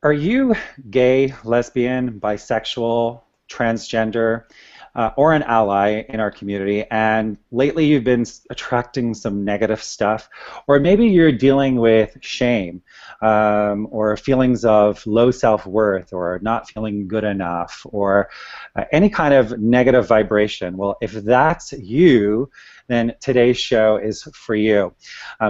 Are you gay, lesbian, bisexual, transgender, or an ally in our community, and lately you've been attracting some negative stuff, or maybe you're dealing with shame, or feelings of low self-worth, or not feeling good enough, or any kind of negative vibration? Well, if that's you, then today's show is for you,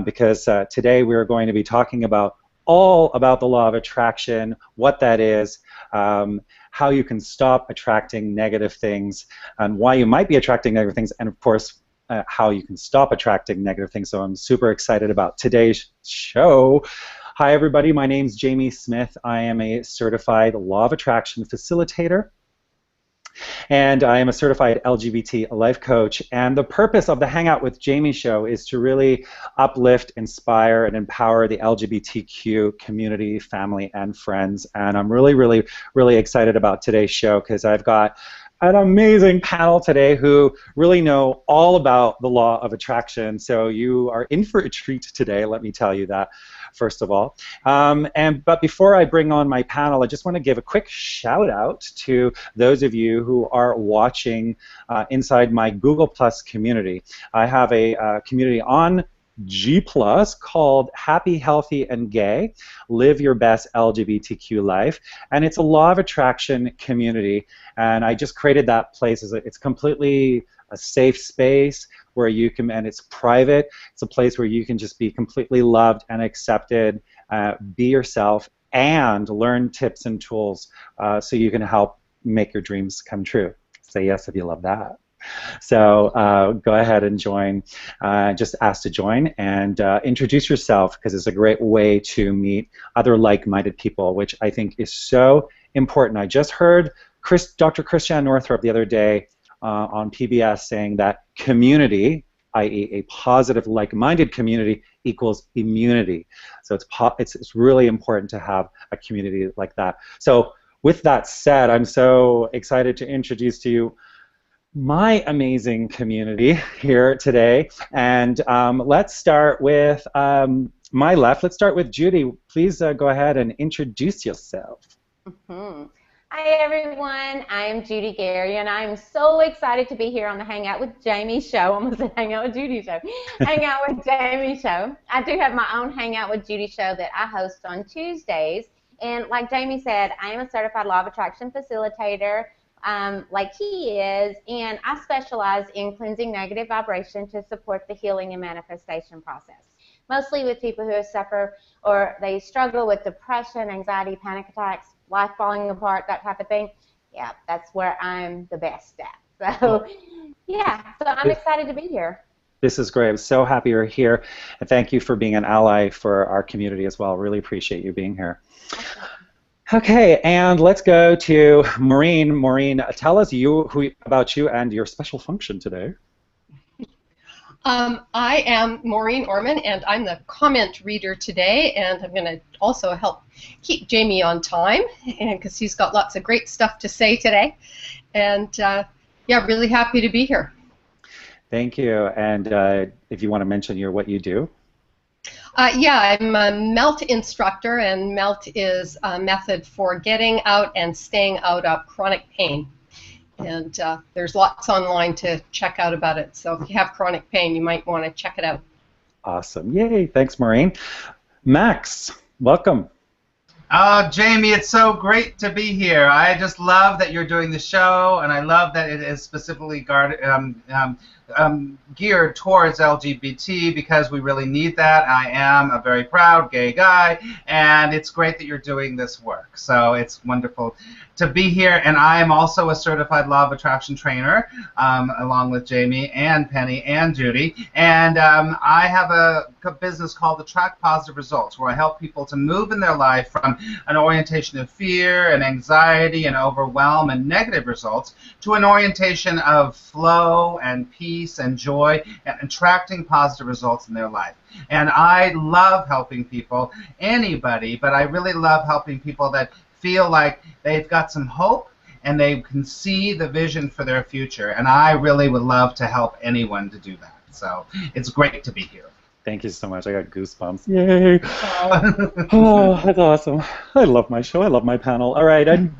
because today we're going to be talking about all about the law of attraction, what that is, how you can stop attracting negative things, and why you might be attracting negative things, and of course, how you can stop attracting negative things. So I'm super excited about today's show. Hi everybody, my name's Jamie Smith. I am a certified law of attraction facilitator, and I am a certified LGBT life coach. And the purpose of the Hangout with Jamie show is to really uplift, inspire, and empower the LGBTQ community, family, and friends. And I'm really, really, really excited about today's show because I've got an amazing panel today who really know all about the law of attraction. So you are in for a treat today, let me tell you that, first of all. But before I bring on my panel, I just want to give a quick shout out to those of you who are watching inside my Google Plus community. I have a community on G+ called Happy, Healthy, and Gay, Live Your Best LGBTQ Life, and it's a law of attraction community, and I just created that place. It's completely a safe space where you can, and it's private, it's a place where you can just be completely loved and accepted, be yourself, and learn tips and tools so you can help make your dreams come true. Say yes if you love that. So go ahead and join. Just ask to join and introduce yourself, because it's a great way to meet other like-minded people, which I think is so important. I just heard Dr. Christiane Northrup the other day on PBS saying that community, i.e. a positive like-minded community, equals immunity. So it's really important to have a community like that. So with that said, I'm so excited to introduce to you my amazing community here today, and let's start with my left. Let's start with Judy. Please go ahead and introduce yourself. Hi everyone, I'm Judy Gary, and I'm so excited to be here on the Hangout with Jamie show. Almost the Hangout with Judy show. Hangout with Jamie show. I do have my own Hangout with Judy show that I host on Tuesdays, and like Jamie said, I am a certified law of attraction facilitator, like he is, and I specialize in cleansing negative vibration to support the healing and manifestation process, mostly with people who suffer or they struggle with depression, anxiety, panic attacks, life falling apart, that type of thing. Yeah, that's where I'm the best at. So yeah, so I'm excited to be here. This is great. I'm so happy you're here, and thank you for being an ally for our community as well. Really appreciate you being here. Awesome. Okay, and let's go to Maureen. Maureen, tell us about you and your special function today. I am Maureen Orman, and I'm the comment reader today, and I'm going to also help keep Jamie on time, because he's got lots of great stuff to say today. And yeah, really happy to be here. Thank you. And if you want to mention what you do. Yeah, I'm a MELT instructor, and MELT is a method for getting out and staying out of chronic pain. And there's lots online to check out about it. So if you have chronic pain, you might want to check it out. Awesome. Yay. Thanks, Maureen. Max, welcome. Jamie, it's so great to be here. I just love that you're doing the show, and I love that it is specifically geared towards LGBT, because we really need that. I am a very proud gay guy, and it's great that you're doing this work. So it's wonderful to be here, and I am also a certified law of attraction trainer, along with Jamie and Penny and Judy, and I have a business called Attract Positive Results, where I help people to move in their life from an orientation of fear and anxiety and overwhelm and negative results to an orientation of flow and peace and joy and attracting positive results in their life. And I love helping people, anybody, but I really love helping people that feel like they've got some hope and they can see the vision for their future. And I really would love to help anyone to do that. So it's great to be here. Thank you so much. I got goosebumps. Yay. Oh, that's awesome. I love my show. I love my panel. All right. And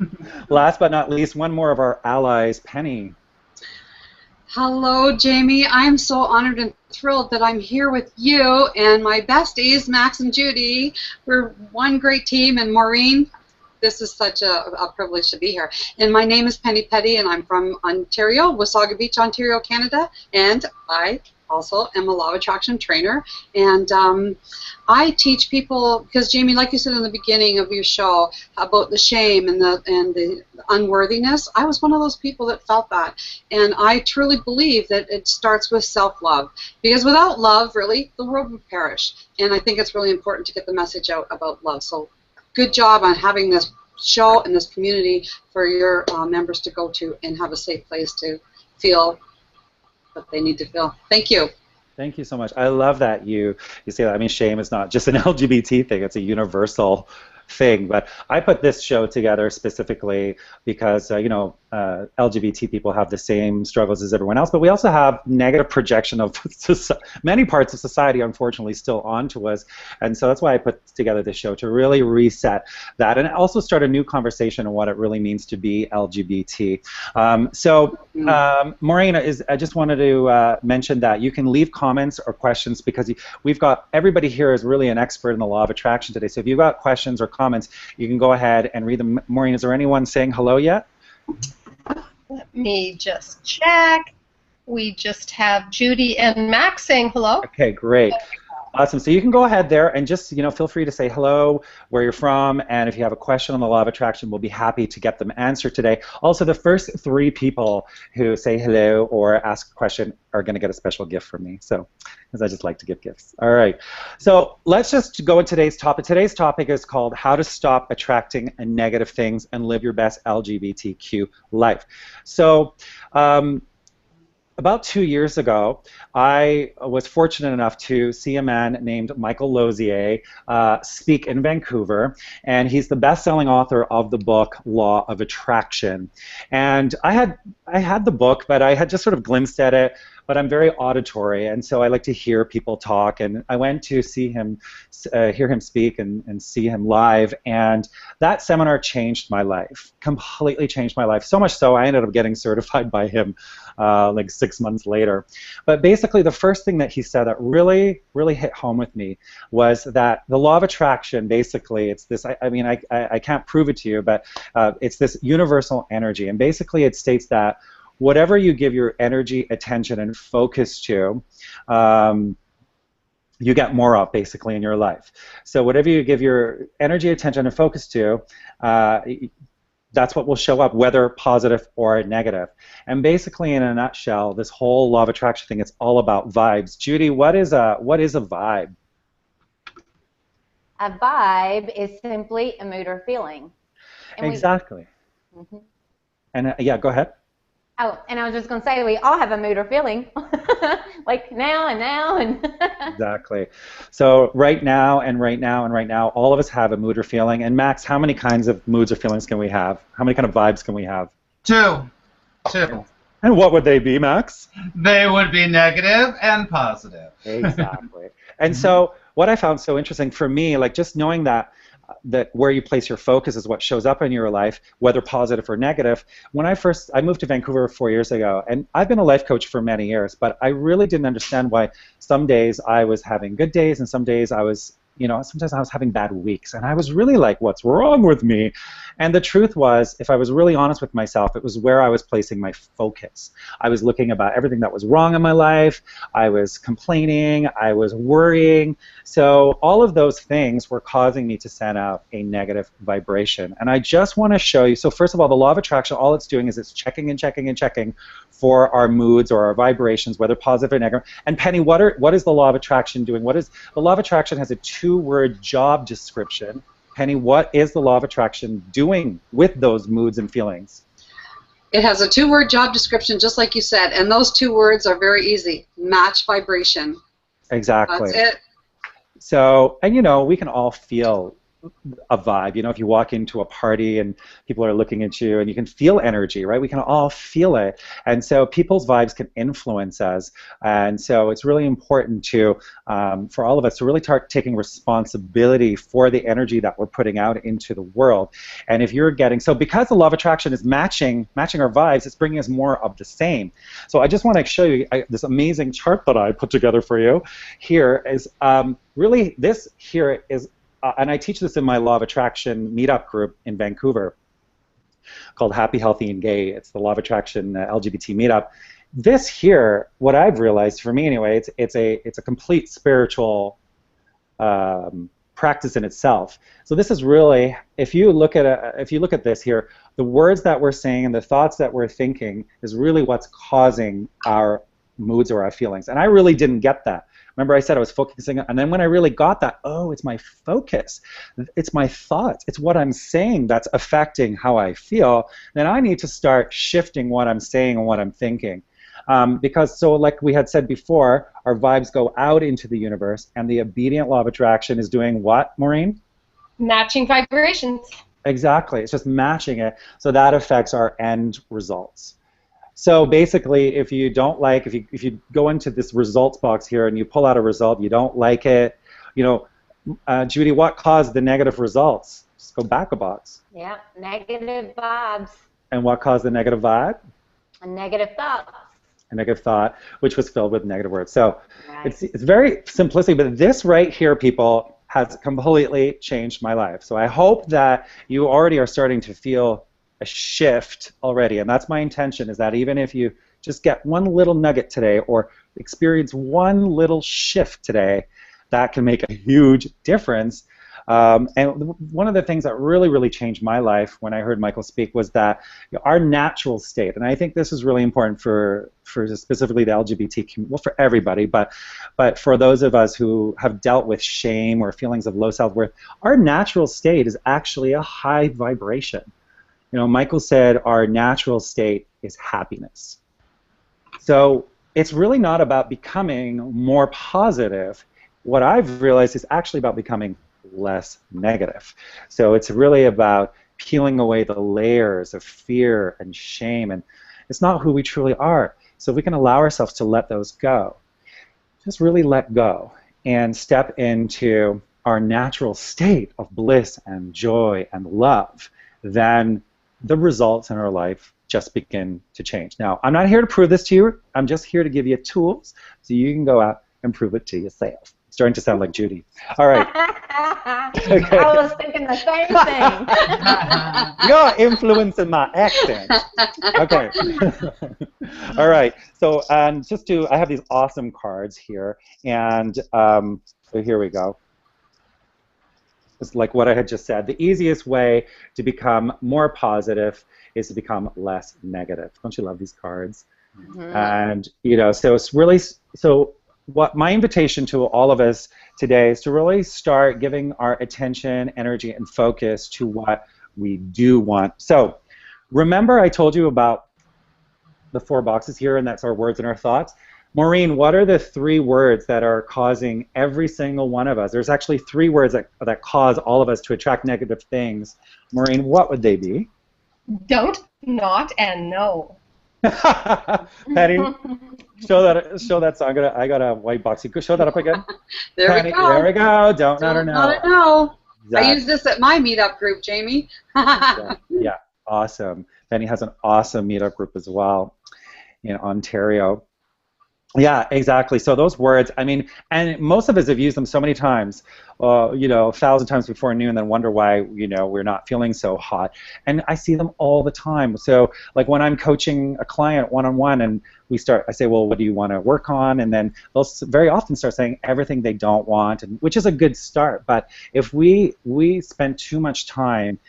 last but not least, one more of our allies, Penny. Hello, Jamie. I'm so honored and thrilled that I'm here with you and my besties, Max and Judy. We're one great team, and Maureen, this is such a privilege to be here. And my name is Penny Petty, and I'm from Ontario, Wasaga Beach, Ontario, Canada, and I also am a law of attraction trainer. And I teach people, because Jamie, like you said in the beginning of your show about the shame and the unworthiness, I was one of those people that felt that. And I truly believe that it starts with self-love, because without love, really, the world would perish. And I think it's really important to get the message out about love. So good job on having this show and this community for your members to go to and have a safe place to feel what they need to feel. Thank you. Thank you so much. I love that you say that. I mean, shame is not just an LGBT thing. It's a universal thing. But I put this show together specifically because, LGBT people have the same struggles as everyone else, but we also have negative projection of many parts of society, unfortunately, still onto us. And so that's why I put together this show, to really reset that and also start a new conversation on what it really means to be LGBT. Maureen, I just wanted to mention that you can leave comments or questions, because we've got, everybody here is really an expert in the law of attraction today. So if you've got questions or comments, you can go ahead and read them. Maureen, is there anyone saying hello yet? Let me just check. We just have Judy and Max saying hello. Okay, great. Awesome. So you can go ahead there and just, feel free to say hello, where you're from, and if you have a question on the law of attraction, we'll be happy to get them answered today. Also, the first 3 people who say hello or ask a question are going to get a special gift from me. So, because I just like to give gifts. All right. So let's just go into today's topic. Today's topic is called How to Stop Attracting Negative Things and Live Your Best LGBTQ Life. So, about 2 years ago, I was fortunate enough to see a man named Michael Lozier speak in Vancouver, and he's the best-selling author of the book Law of Attraction. And I had the book, but I had just sort of glimpsed at it. But I'm very auditory, and so I like to hear people talk. And I went to see him, hear him speak, and see him live. And that seminar changed my life, completely changed my life. So much so, I ended up getting certified by him like 6 months later. But basically, the first thing that he said that really, really hit home with me was that the law of attraction, basically, it's this. I can't prove it to you, but it's this universal energy, and basically, it states that whatever you give your energy, attention, and focus to, you get more of, basically, in your life. So whatever you give your energy, attention, and focus to, that's what will show up, whether positive or negative. And basically, in a nutshell, this whole law of attraction thing, it's all about vibes. Judy, what is a vibe? A vibe is simply a mood or feeling. And exactly. And yeah, go ahead. Oh, and I was just going to say, we all have a mood or feeling, like now and now and. Exactly. So right now and right now and right now, all of us have a mood or feeling. And Max, how many kinds of moods or feelings can we have? How many kind of vibes can we have? 2. And what would they be, Max? They would be negative and positive. Exactly. And so what I found so interesting for me, like just knowing that where you place your focus is what shows up in your life, whether positive or negative. When I moved to Vancouver 4 years ago, and I've been a life coach for many years, but I really didn't understand why some days I was having good days and some days I was, sometimes I was having bad weeks, and I was really like, what's wrong with me? And the truth was, if I was really honest with myself, it was where I was placing my focus. I was looking about everything that was wrong in my life, I was complaining, I was worrying, so all of those things were causing me to send out a negative vibration. And I just want to show you, so first of all, the law of attraction, all it's doing is it's checking and checking and checking for our moods or our vibrations, whether positive or negative. And Penny, what is the law of attraction doing? The law of attraction has a 2-word job description. Penny, what is the law of attraction doing with those moods and feelings? It has a 2-word job description, just like you said, and those 2 words are very easy. Match vibration. Exactly. That's it. So, and we can all feel a vibe. You know, if you walk into a party and people are looking at you and you can feel energy, right? We can all feel it. And so people's vibes can influence us. And so it's really important to, for all of us to really start taking responsibility for the energy that we're putting out into the world. And if you're getting, so because the law of attraction is matching our vibes, it's bringing us more of the same. So I just want to show you this amazing chart that I put together for you. Here is really, this here is, and I teach this in my Law of Attraction Meetup group in Vancouver called Happy, Healthy, and Gay. It's the Law of Attraction LGBT Meetup. This here, what I've realized, for me anyway, it's a complete spiritual practice in itself. So this is really, if you look at this here, the words that we're saying and the thoughts that we're thinking is really what's causing our moods or our feelings. And I really didn't get that. Remember I said I was focusing, and then when I really got that, oh, it's my focus, it's my thoughts, it's what I'm saying that's affecting how I feel, then I need to start shifting what I'm saying and what I'm thinking. Because, so like we had said before, our vibes go out into the universe, and the obedient law of attraction is doing what, Maureen? Matching vibrations. Exactly, it's just matching it, so that affects our end results. So basically, if you don't like, if you go into this results box here and you pull out a result, you don't like it, you know, Judy, what caused the negative results? Just go back a box. Yeah, negative vibes. And what caused the negative vibe? A negative thought. A negative thought, which was filled with negative words. So Right. it's very simplistic, but this right here, people, has completely changed my life. So I hope that you already are starting to feel a shift already, and that's my intention, is that even if you just get one little nugget today or experience one little shift today, that can make a huge difference. And one of the things that really changed my life when I heard Michael speak was that our natural state, and I think this is really important for specifically the LGBT community, well, for everybody, but for those of us who have dealt with shame or feelings of low self-worth, our natural state is actually a high vibration. You know, Michael said our natural state is happiness. So it's really not about becoming more positive. What I've realized is actually about becoming less negative. So it's really about peeling away the layers of fear and shame, and it's not who we truly are. So if we can allow ourselves to let those go, just really let go and step into our natural state of bliss and joy and love, then the results in our life just begin to change. Now, I'm not here to prove this to you. I'm just here to give you tools so you can go out and prove it to yourself. Starting to sound like Judy. All right. Okay. I was thinking the same thing. You're influencing my accent. Okay. All right. So I have these awesome cards here, and so here we go. It's like what I had just said. The easiest way to become more positive is to become less negative. Don't you love these cards? Mm-hmm. And you know, so it's really what my invitation to all of us today is to really start giving our attention, energy, and focus to what we do want. So remember I told you about the 4 boxes here, and that's our words and our thoughts. Maureen, what are the 3 words that are causing every single one of us? There's actually 3 words that cause all of us to attract negative things. Maureen, what would they be? Don't, not, and no. Patty, show that. So I got a white box. You could show that up again. There Patty, we go. There we go. Don't, not or no. Not or no. Exactly. I use this at my meetup group, Jamie. Yeah, awesome. Penny has an awesome meetup group as well in Ontario. Yeah, exactly. So those words, I mean, and most of us have used them so many times, you know, 1,000 times before noon, and then wonder why, you know, we're not feeling so hot. And I see them all the time. So, like when I'm coaching a client one-on-one, and I say, well, what do you want to work on? And then they'll very often start saying everything they don't want, and which is a good start. But if we spend too much time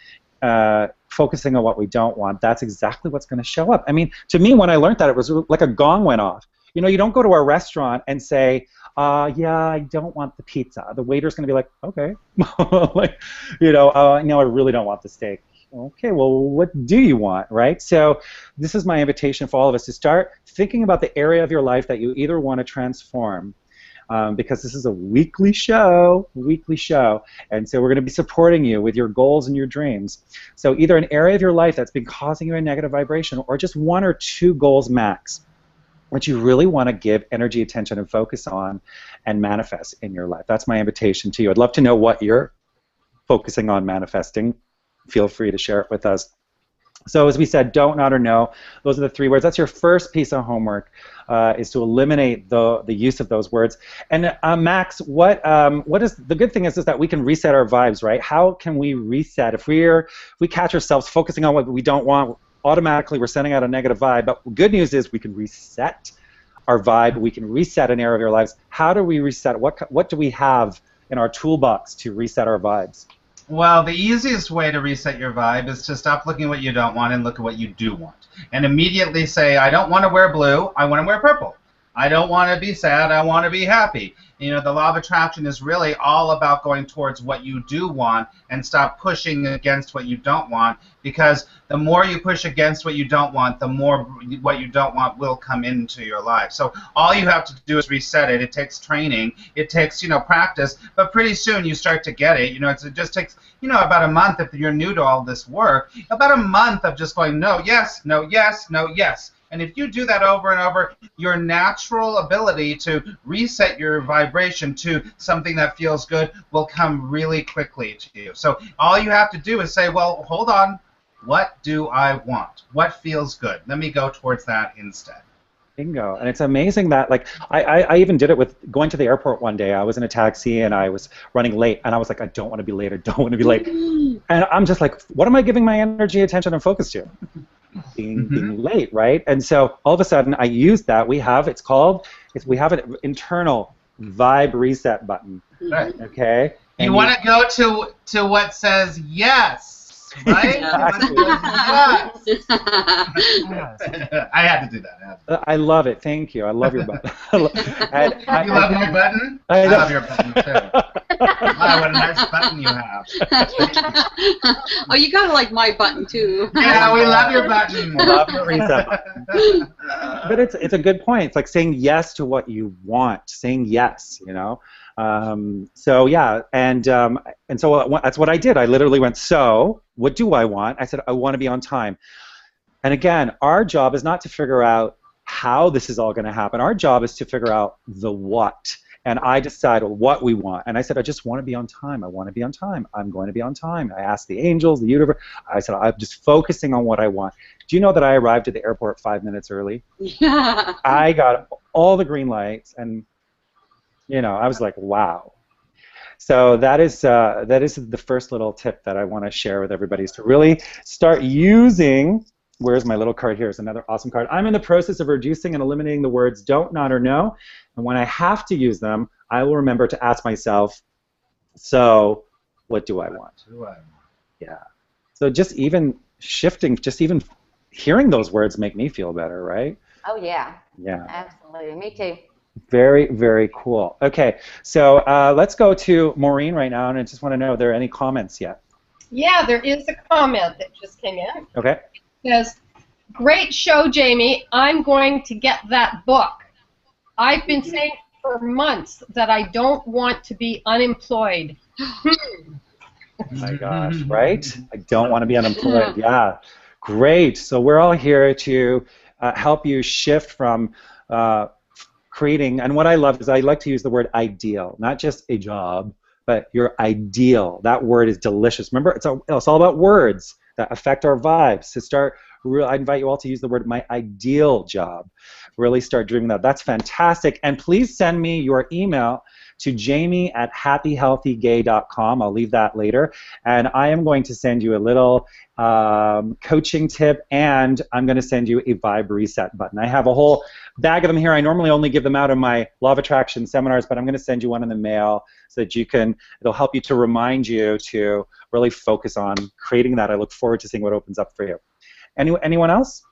focusing on what we don't want, that's exactly what's going to show up. I mean, to me, when I learned that, it was like a gong went off. You know, you don't go to a restaurant and say, yeah, I don't want the pizza. The waiter's going to be like, okay. Like, you know, no, I really don't want the steak. Okay, well, what do you want, right? So this is my invitation for all of us to start thinking about the area of your life that you either want to transform, because this is a weekly show, and so we're going to be supporting you with your goals and your dreams. So either an area of your life that's been causing you a negative vibration, or just 1 or 2 goals max, which you really want to give energy, attention, and focus on and manifest in your life. That's my invitation to you. I'd love to know what you're focusing on manifesting. Feel free to share it with us. So as we said, don't, not, or no. Those are the 3 words. That's your first piece of homework, is to eliminate the use of those words. And Max, what is the good thing is that we can reset our vibes, right? How can we reset if we catch ourselves focusing on what we don't want? Automatically we're sending out a negative vibe. But the good news is we can reset our vibe. We can reset an area of our lives. How do we reset? What do we have in our toolbox to reset our vibes? Well, the easiest way to reset your vibe is to stop looking at what you don't want and look at what you do want. And immediately say, I don't want to wear blue, I want to wear purple. I don't want to be sad, I want to be happy. You know, the law of attraction is really all about going towards what you do want and stop pushing against what you don't want, because the more you push against what you don't want, the more what you don't want will come into your life. So all you have to do is reset it. It takes training. It takes, practice, but pretty soon you start to get it. It just takes, about a month if you're new to all this work, about a month of just going, no, yes, no, yes, no, yes. And if you do that over and over, your natural ability to reset your vibration to something that feels good will come really quickly to you. So all you have to do is say, well, hold on, what do I want? What feels good? Let me go towards that instead. Bingo. And it's amazing that, like, I even did it with going to the airport one day. I was in a taxi and I was running late, and I was like, I don't want to be late, I don't want to be late. And I'm just like, what am I giving my energy, attention, and focus to? Being late, right? And so all of a sudden I used that. We have an internal vibe reset button. Right. Okay? And you want to go to what says yes. Right? Yes. I had to do that. I love it. Thank you. I love your button. You love my button? I love your button too. Wow, what a nice button you have. Oh, you gotta like my button too. Yeah, we love your button. Love your reset button. But it's a good point. It's like saying yes to what you want. Saying yes, So yeah, and so that's what I did. I literally went, so what do I want? I said, I want to be on time. And again, our job is not to figure out how this is all going to happen. Our job is to figure out the what. And I decided what we want. And I said, I just want to be on time. I want to be on time. I'm going to be on time. I asked the angels, the universe. I said, I'm just focusing on what I want. Do you know that I arrived at the airport 5 minutes early? Yeah. I got all the green lights, and I was like, wow. So that is the first little tip that I want to share with everybody, is to really start using. Where's my little card? Here's another awesome card. I'm in the process of reducing and eliminating the words don't, not, or no. And when I have to use them, I will remember to ask myself, so what do I want? Yeah. So just even shifting, just even hearing those words make me feel better, right? Oh, yeah. Yeah. Absolutely. Me too. Very, very cool. Okay, so let's go to Maureen right now, and I just want to know, are there any comments yet? Yeah, there is a comment that just came in. Okay. It says, great show, Jamie. I'm going to get that book. I've been saying for months that I don't want to be unemployed. Oh my gosh, right? I don't want to be unemployed. Yeah, great. So we're all here to help you shift from creating, and what I love is I like to use the word ideal, not just a job, but your ideal. That word is delicious. Remember, it's all about words that affect our vibes. I invite you all to use the word my ideal job. Really start dreaming that. That's fantastic. And please send me your email to jamie@happyhealthygay.com. I'll leave that later. And I am going to send you a little coaching tip, and I'm going to send you a vibe reset button. I have a whole bag of them here. I normally only give them out in my Law of Attraction seminars, but I'm going to send you one in the mail so that it'll help you to remind you to really focus on creating that. I look forward to seeing what opens up for you. Anyone else?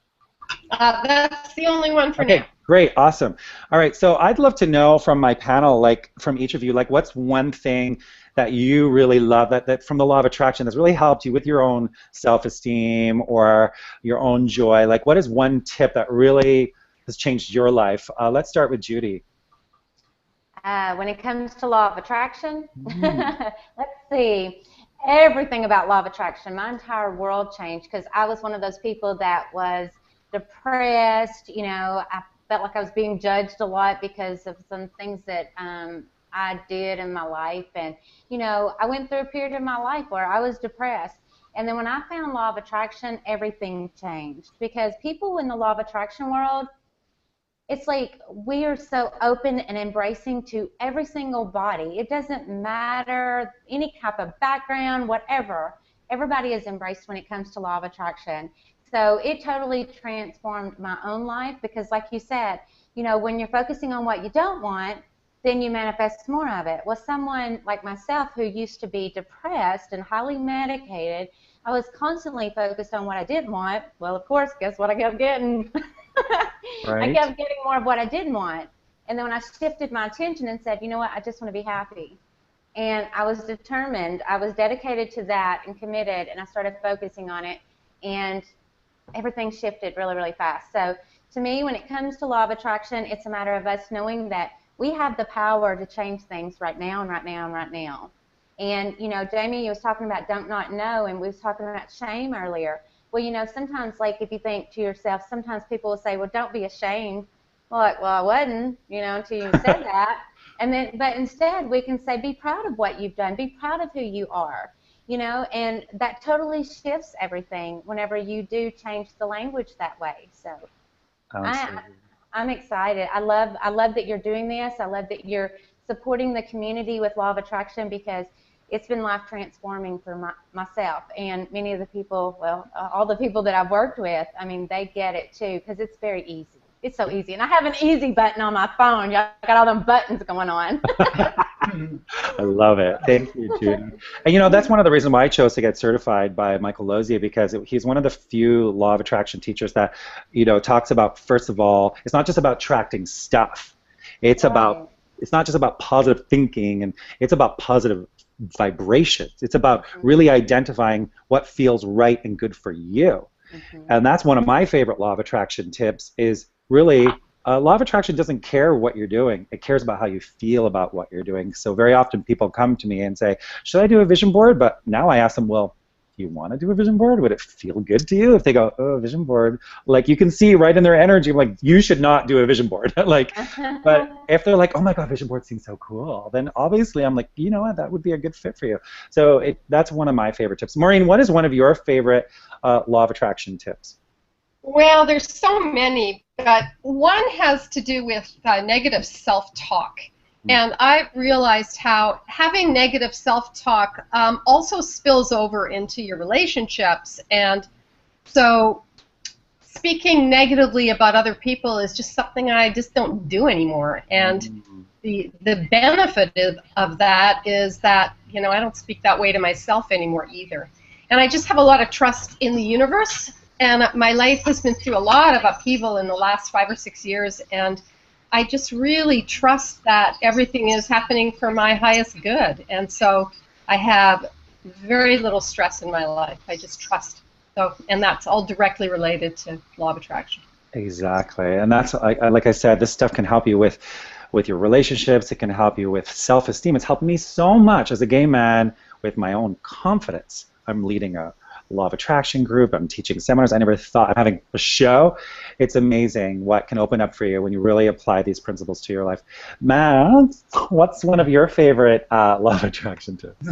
That's the only one for now. Okay, great, awesome. All right, so I'd love to know from my panel, from each of you, what's one thing that you really love that from the Law of Attraction that's really helped you with your own self-esteem or your own joy? What is one tip that really has changed your life? Let's start with Judy. When it comes to law of attraction, Mm. let's see. Everything about law of attraction, my entire world changed because I was one of those people that was depressed. I felt like I was being judged a lot because of some things that I did in my life. And, I went through a period of my life where I was depressed. And then when I found law of attraction, everything changed because people in the law of attraction world, it's like we are so open and embracing to every single body. It doesn't matter any type of background, whatever. Everybody is embraced when it comes to law of attraction. So it totally transformed my own life because, like you said, when you're focusing on what you don't want, then you manifest more of it. Well, someone like myself who used to be depressed and highly medicated, I was constantly focused on what I didn't want. Well, of course, guess what I kept getting? I Right? kept getting more of what I didn't want. And then when I shifted my attention and said, you know what, I just want to be happy. And I was determined, I was dedicated to that and committed, and I started focusing on it. And everything shifted really, really fast. So to me, when it comes to law of attraction, it's a matter of us knowing that we have the power to change things right now and right now and right now. And, Jamie, you was talking about don't not know, and we was talking about shame earlier. Well, sometimes, like, if you think to yourself, sometimes people will say, well, don't be ashamed. Well, like, well, I wasn't, until you said that. But instead, we can say, be proud of what you've done. Be proud of who you are, and that totally shifts everything whenever you do change the language that way. So I, Absolutely. I'm excited. I love that you're doing this. I love that you're supporting the community with Law of Attraction because it's been life transforming for myself and many of the people, well, all the people that I've worked with. I mean, they get it too because it's very easy. It's so easy. And I have an easy button on my phone. Y'all got all them buttons going on. I love it. Thank you, Judy. And that's one of the reasons why I chose to get certified by Michael Lozia because he's one of the few law of attraction teachers that, talks about, first of all, it's not just about attracting stuff. It's about, it's not just about positive thinking, and it's about positive vibrations. It's about really identifying what feels right and good for you. And that's one of my favorite law of attraction tips is really law of attraction doesn't care what you're doing. It cares about how you feel about what you're doing. So very often people come to me and say, should I do a vision board? But now I ask them, well, do you want to do a vision board? Would it feel good to you? If they go, oh, vision board, like you can see right in their energy, like you should not do a vision board. Like, but if they're like, oh my God, vision board seems so cool, then obviously I'm like, you know what, that would be a good fit for you. So that's one of my favorite tips. Maureen, what is one of your favorite law of attraction tips? Well, there's so many, but one has to do with negative self-talk. And I realized how having negative self-talk also spills over into your relationships. And so speaking negatively about other people is just something I just don't do anymore. And the benefit of that is that, I don't speak that way to myself anymore either. And I just have a lot of trust in the universe. And my life has been through a lot of upheaval in the last 5 or 6 years, and I just really trust that everything is happening for my highest good. And so I have very little stress in my life. I just trust. So, and that's all directly related to law of attraction. Exactly. And that's, like I said, this stuff can help you with your relationships. It can help you with self-esteem. It's helped me so much as a gay man with my own confidence. I'm leading a law of attraction group. I'm teaching seminars. I never thought I'm having a show. It's amazing what can open up for you when you really apply these principles to your life. Matt, what's one of your favorite law of attraction tips?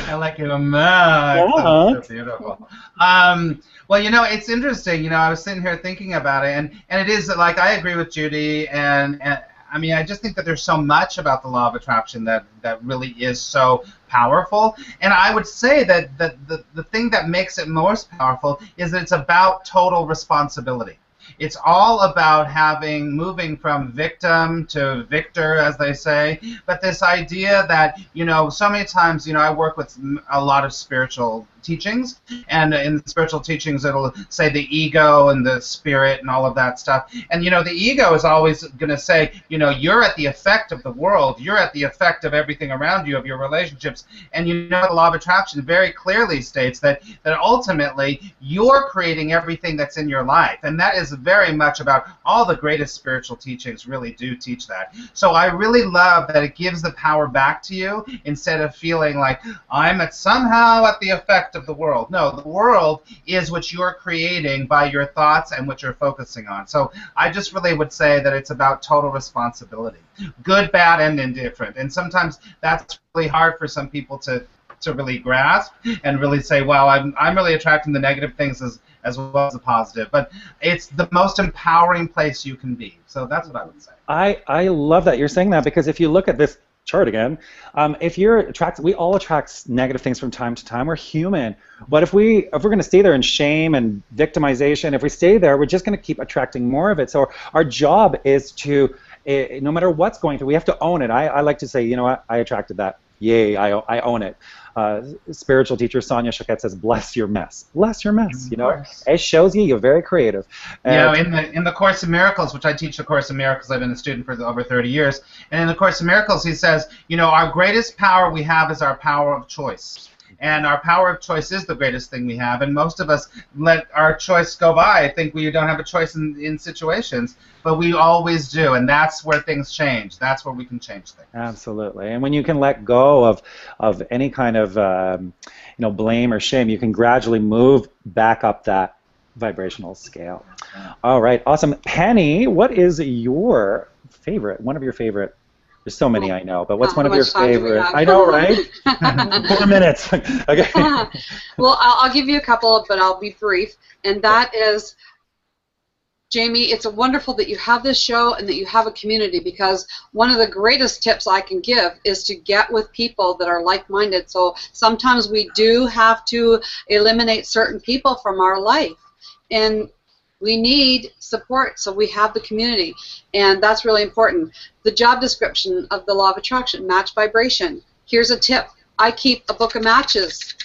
I like it, Matt. Yeah. That's so beautiful. Well, it's interesting. I was sitting here thinking about it, and it is like I agree with Judy, and I mean, I just think that there's so much about the law of attraction that really is so powerful. And I would say that the thing that makes it most powerful is that it's about total responsibility. It's all about moving from victim to victor, as they say. But this idea that, so many times, I work with a lot of spiritual teachings, and in the spiritual teachings it'll say the ego and the spirit and all of that stuff, and the ego is always going to say, you're at the effect of the world, you're at the effect of everything around you, of your relationships, and the law of attraction very clearly states that ultimately you're creating everything that's in your life, and that is very much about all the greatest spiritual teachings really do teach that. So I really love that it gives the power back to you instead of feeling like I'm somehow at the effect of the world. No, the world is what you're creating by your thoughts and what you're focusing on. So I just really would say that it's about total responsibility, good, bad, and indifferent. And sometimes that's really hard for some people to really grasp and really say, well, I'm really attracting the negative things as well as the positive. But it's the most empowering place you can be. So that's what I would say. I love that you're saying that, because if you look at this chart again, if you're attracted, we all attract negative things from time to time. We're human. But if we're going to stay there in shame and victimization, if we stay there, we're just going to keep attracting more of it. So our job is to, no matter what's going through, we have to own it. I like to say, you know what, I attracted that. Yay, I own it. Spiritual teacher Sonia Choquette says, bless your mess. Bless your mess. You know, it shows you're very creative. You know, in the Course in Miracles, which I teach the Course in Miracles, I've been a student for over 30 years, and in the Course in Miracles he says, you know, our greatest power we have is our power of choice. And our power of choice is the greatest thing we have, and most of us let our choice go by. I think we don't have a choice in situations, but we always do, and that's where things change. That's where we can change things. Absolutely. And when you can let go of any kind of you know, blame or shame, you can gradually move back up that vibrational scale. All right, awesome. Penny, what is your favorite, one of your favorite? There's so many I know, but what's one of your favorite? I know, right? 4 minutes. Okay. Well, I'll give you a couple, but I'll be brief. And that is, Jamie, it's wonderful that you have this show and that you have a community, because one of the greatest tips I can give is to get with people that are like-minded. So sometimes we do have to eliminate certain people from our life. And we need support, so we have the community, and that's really important. The job description of the Law of Attraction, match vibration. Here's a tip. I keep a book of matches,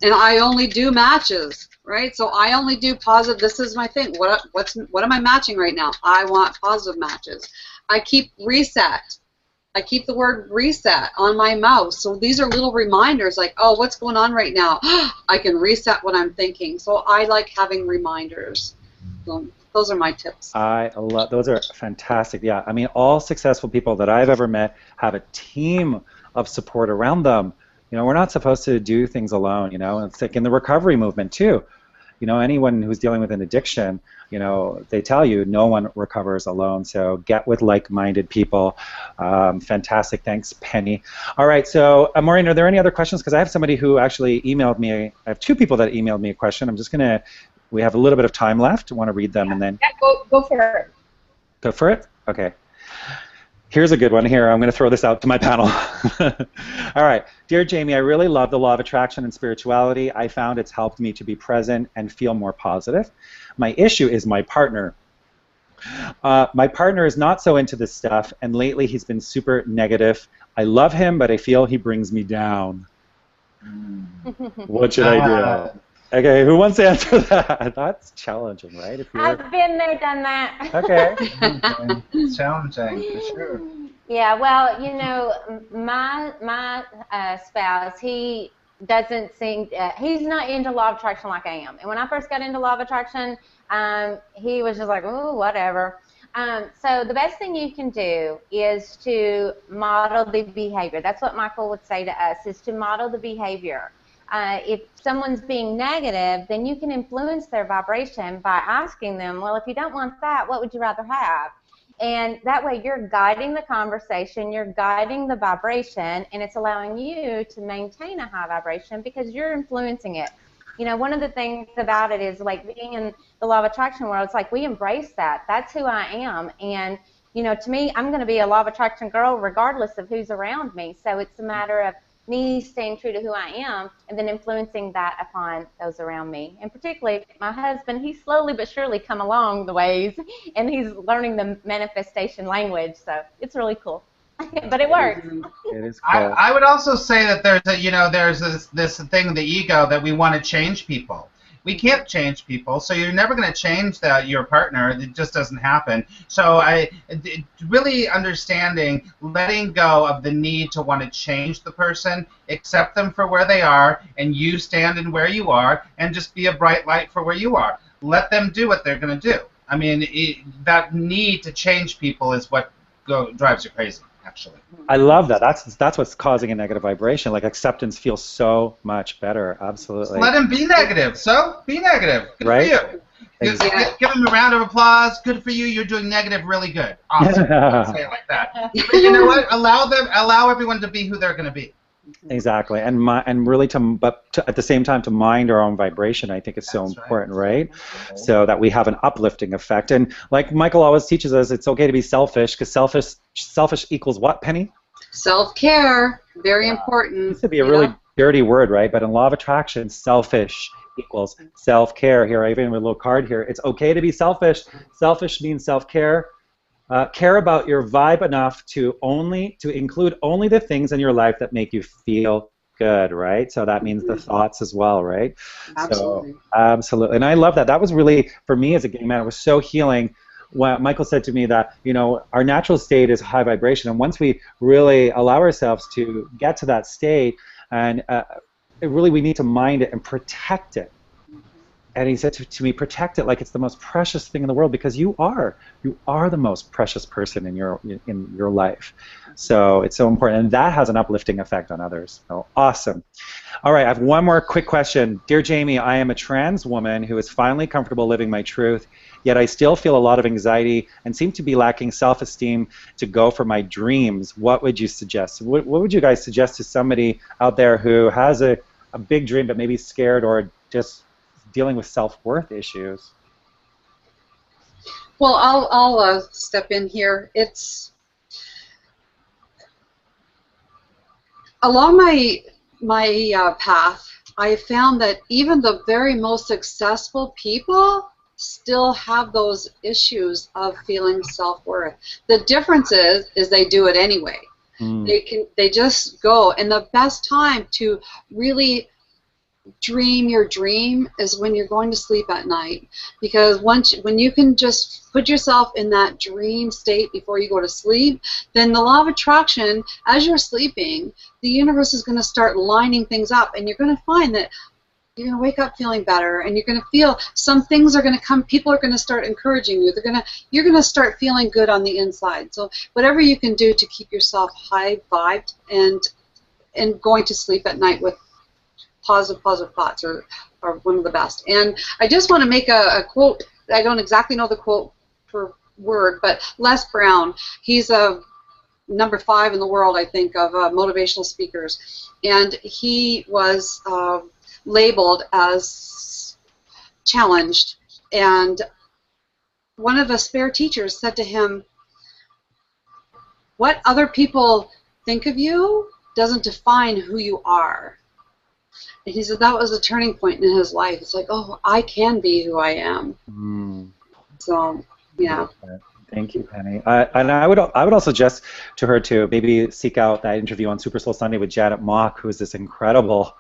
and I only do matches, right? So I only do positive. This is my thing. What am I matching right now? I want positive matches. I keep reset. I keep the word reset on my mouse. So these are little reminders like, oh, what's going on right now? I can reset what I'm thinking. So I like having reminders. So those are my tips. I love, those are fantastic. Yeah, I mean, all successful people that I've ever met have a team of support around them. You know, we're not supposed to do things alone, you know. It's like in the recovery movement too. You know, anyone who's dealing with an addiction, you know, they tell you no one recovers alone. So get with like-minded people. Fantastic. Thanks, Penny. All right. So, Maureen, are there any other questions? Because I have somebody who actually emailed me. I have 2 people that emailed me a question. I'm just going to, we have a little bit of time left. I want to read them and then. Yeah, go for it. Go for it? Okay. Here's a good one here. I'm going to throw this out to my panel. All right. Dear Jamie, I really love the Law of Attraction and spirituality. I found it's helped me to be present and feel more positive. My issue is my partner. My partner is not so into this stuff, and lately he's been super negative. I love him, but I feel he brings me down. What should I do? Okay, who wants to answer that? That's challenging, right? If you're... I've been there, done that. Okay. It's challenging, for sure. Yeah, well, you know, my spouse, he doesn't seem, he's not into Law of Attraction like I am. And when I first got into Law of Attraction, he was just like, oh, whatever. So the best thing you can do is to model the behavior. That's what Michael would say to us, is to model the behavior. If someone's being negative, then you can influence their vibration by asking them, well, if you don't want that, what would you rather have? And that way you're guiding the conversation, you're guiding the vibration, and it's allowing you to maintain a high vibration because you're influencing it. You know, one of the things about it is, like, being in the Law of Attraction world, it's like we embrace that. That's who I am. And, you know, to me, I'm going to be a Law of Attraction girl regardless of who's around me. So it's a matter of me staying true to who I am and then influencing that upon those around me. And particularly my husband, he's slowly but surely come along the ways, and he's learning the manifestation language. So it's really cool. But it works. It is cool. I would also say that there's a, you know, there's this thing, the ego, that we want to change people. We can't change people, so you're never going to change your partner. It just doesn't happen. So really understanding, letting go of the need to want to change the person, accept them for where they are, and you stand in where you are, and just be a bright light for where you are. Let them do what they're going to do. I mean, that need to change people is what drives you crazy, actually. I love that. That's what's causing a negative vibration. Like acceptance feels so much better. Absolutely. Let him be negative. So be negative. Good Right? for you. Give him a round of applause. Good for you. You're doing negative really good. Awesome. Don't say it like that. But you know what? Allow everyone to be who they're going to be. Exactly, and really at the same time to mind our own vibration. I think is so important, right? So that we have an uplifting effect. And like Michael always teaches us, it's okay to be selfish because selfish equals what, Penny? Self-care, very important. It used to be a really dirty word, right? But in law of attraction, selfish equals self-care. Here, I even have a little card here. It's okay to be selfish. Selfish means self-care. Care about your vibe enough to include only the things in your life that make you feel good, right? So that means the thoughts as well, right? Absolutely. So, absolutely. And I love that. That was really, for me as a gay man, it was so healing. When Michael said to me that, our natural state is high vibration, and once we really allow ourselves to get to that state, and we need to mind it and protect it. And he said to me, protect it like it's the most precious thing in the world, because you are the most precious person in your life. So it's so important, and that has an uplifting effect on others. So awesome. All right, I have one more quick question. Dear Jamie, I am a trans woman who is finally comfortable living my truth, yet I still feel a lot of anxiety and seem to be lacking self-esteem to go for my dreams. What would you suggest? What would you guys suggest to somebody out there who has a big dream but maybe scared or just dealing with self-worth issues? Well, I'll step in here. It's along my path, I found that even the very most successful people still have those issues of feeling self-worth. The difference is they do it anyway. They just go, and the best time to really dream your dream is when you're going to sleep at night, because when you can just put yourself in that dream state before you go to sleep, then the law of attraction, as you're sleeping, the universe is going to start lining things up, and you're going to find that you're going to wake up feeling better, and you're going to feel some things are going to come. People are going to start encouraging you. You're going to start feeling good on the inside. So whatever you can do to keep yourself high vibed and going to sleep at night with positive thoughts are one of the best. And I just want to make a quote. I don't exactly know the quote per word, but Les Brown, he's a number 5 in the world, I think, of motivational speakers, and he was labeled as challenged, and one of the spare teachers said to him, what other people think of you doesn't define who you are. And he said that was a turning point in his life. It's like, oh, I can be who I am. So, yeah. Thank you, Penny. And I would also suggest to her to maybe seek out that interview on Super Soul Sunday with Janet Mock, who is this incredible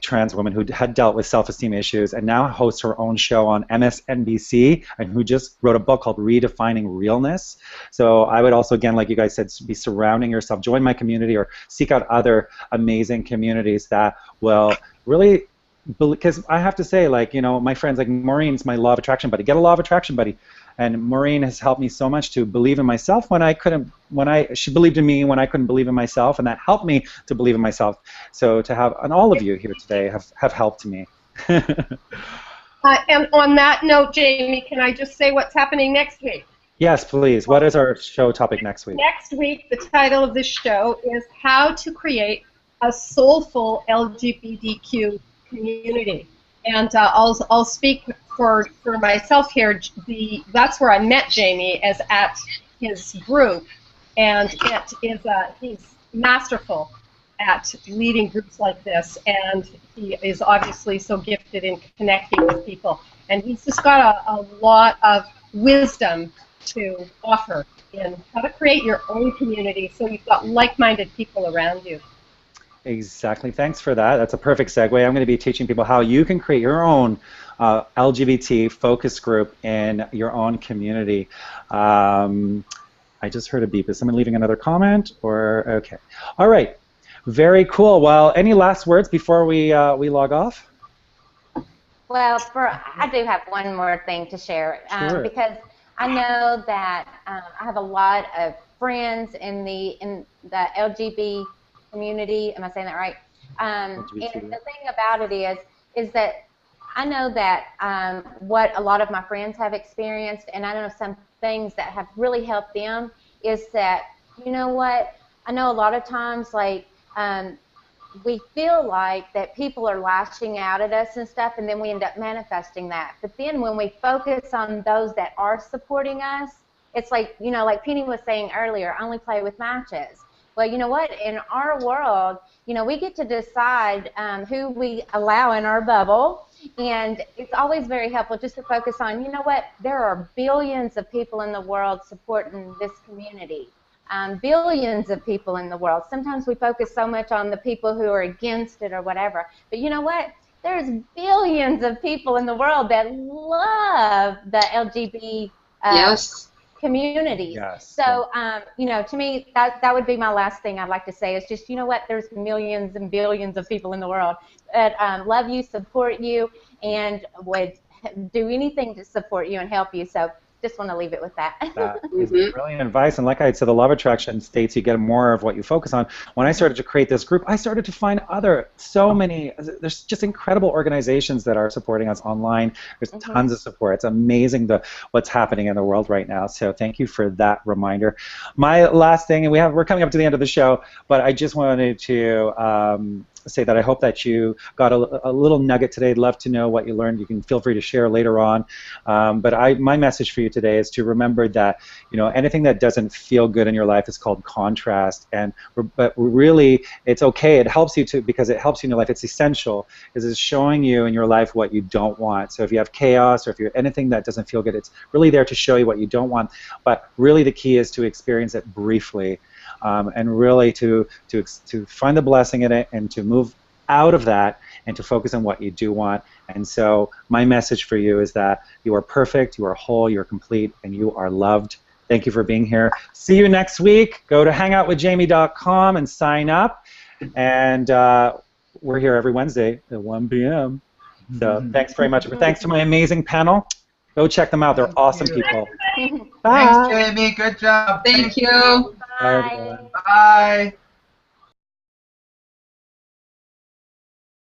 trans woman who had dealt with self-esteem issues and now hosts her own show on MSNBC, and who just wrote a book called Redefining Realness. So I would also, again, like you guys said, be surrounding yourself, join my community, or seek out other amazing communities that will really, because I have to say, my friends, like Maureen's my law of attraction buddy. Get a law of attraction buddy. And Maureen has helped me so much to believe in myself she believed in me when I couldn't believe in myself, and that helped me to believe in myself. So to have, and all of you here today have helped me. And on that note, Jamie, can I just say what's happening next week? Yes, please. What is our show topic next week? Next week, the title of this show is How to Create a Soulful LGBTQ Community. And I'll speak for myself here. That's where I met Jamie, as at his group, and it is he's masterful at leading groups like this, and he is obviously so gifted in connecting with people, and he's just got a lot of wisdom to offer in how to create your own community so you've got like-minded people around you. Exactly. Thanks for that. That's a perfect segue. I'm going to be teaching people how you can create your own LGBT focus group in your own community. I just heard a beep. Is someone leaving another comment? Or okay. All right. Very cool. Well, any last words before we log off? Well, I do have one more thing to share Sure. because I know that I have a lot of friends in the LGBT community. Am I saying that right? And the LGBT. thing about it is that I know that what a lot of my friends have experienced, and I know some things that have really helped them, is that, you know what? I know a lot of times, like, we feel like that people are lashing out at us and stuff, and then we end up manifesting that. But then when we focus on those that are supporting us, it's like, you know, like Penny was saying earlier, only play with matches. Well, you know what? In our world, you know, we get to decide who we allow in our bubble, and it's always very helpful just to focus on, you know what? There are billions of people in the world supporting this community. Billions of people in the world. Sometimes we focus so much on the people who are against it or whatever. But you know what? There's billions of people in the world that love the LGBT Yes. communities. Yes. So, you know, to me, that would be my last thing I'd like to say is just, you know what? There's millions and billions of people in the world that love you, support you, and would do anything to support you and help you. So just want to leave it with that. That is brilliant advice. And like I said, the law of attraction states you get more of what you focus on. When I started to create this group, I started to find there's just incredible organizations that are supporting us online. There's tons of support. It's amazing what's happening in the world right now. So thank you for that reminder. My last thing, and we're coming up to the end of the show, but I just wanted to say that I hope that you got a little nugget today. I'd love to know what you learned. You can feel free to share later on. But my message for you today is to remember that, you know, anything that doesn't feel good in your life is called contrast. But really, it's okay. It helps you because it helps you in your life. It's essential. It's showing you in your life what you don't want. So if you have chaos or if you're anything that doesn't feel good, it's really there to show you what you don't want. But really, the key is to experience it briefly. And really to find the blessing in it and to move out of that and to focus on what you do want. And so my message for you is that you are perfect, you are whole, you're complete, and you are loved. Thank you for being here. See you next week. Go to hangoutwithjamie.com and sign up. And we're here every Wednesday at 1 p.m. So thanks very much. Thanks to my amazing panel. Go check them out. They're awesome people. Thanks, Jamie. Good job. Thank you. Bye, everyone. Bye.